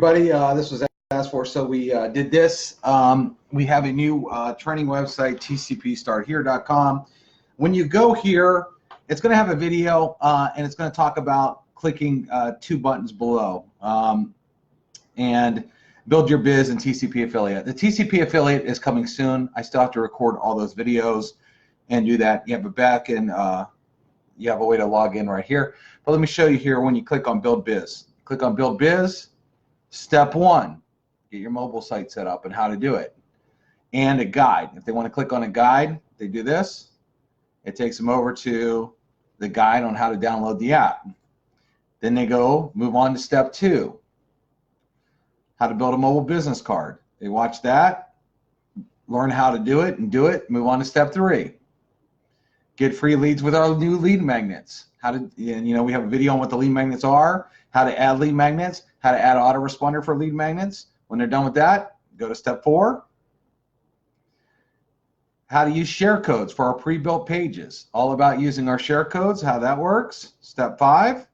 Everybody, this was asked for, so we did this. We have a new training website, tcpstarthere.com. When you go here, it's going to have a video, and it's going to talk about clicking two buttons below and build your biz and TCP affiliate. The TCP affiliate is coming soon. I still have to record all those videos and do that. You have a back and you have a way to log in right here. But let me show you here when you click on Build Biz. Click on Build Biz. Step 1, get your mobile site set up and how to do it. And a guide. If they want to click on a guide, they do this. It takes them over to the guide on how to download the app. Then they go move on to step 2, how to build a mobile business card. They watch that, learn how to do it and do it, move on to step 3. Get free leads with our new lead magnets. How to, and you know, we have a video on what the lead magnets are, how to add lead magnets, how to add autoresponder for lead magnets. When they're done with that, go to step 4. How to use share codes for our pre-built pages. All about using our share codes, how that works. Step 5.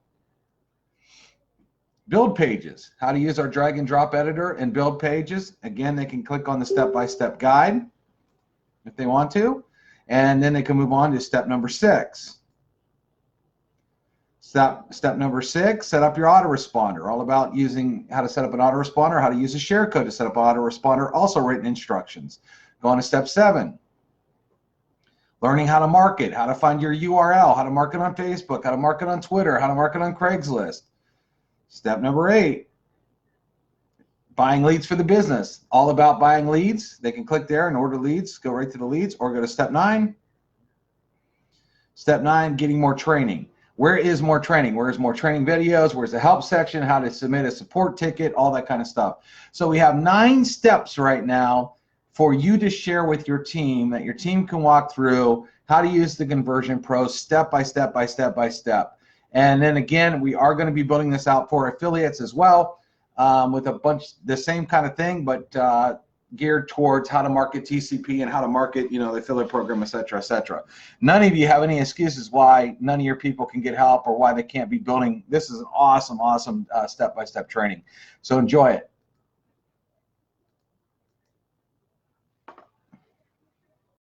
Build pages. How to use our drag and drop editor and build pages. Again, they can click on the step-by-step guide if they want to. And then they can move on to step number 6. Step number 6, set up your autoresponder. All about using how to set up an autoresponder, how to use a share code to set up an autoresponder, also written instructions. Go on to step 7. Learning how to market, how to find your URL, how to market on Facebook, how to market on Twitter, how to market on Craigslist. Step number 8, buying leads for the business. All about buying leads. They can click there and order leads, go right to the leads, or go to step 9. Step 9, getting more training. Where is more training? Where's more training videos? Where's the help section? How to submit a support ticket? All that kind of stuff. So we have 9 steps right now for you to share with your team that your team can walk through how to use the Conversion Pro step by step by step by step. And then again, we are going to be building this out for affiliates as well with a bunch, the same kind of thing, but geared towards how to market TCP and how to market, you know, the affiliate program, et cetera, et cetera. None of you have any excuses why none of your people can get help or why they can't be building. This is an awesome, awesome step-by-step training. So enjoy it.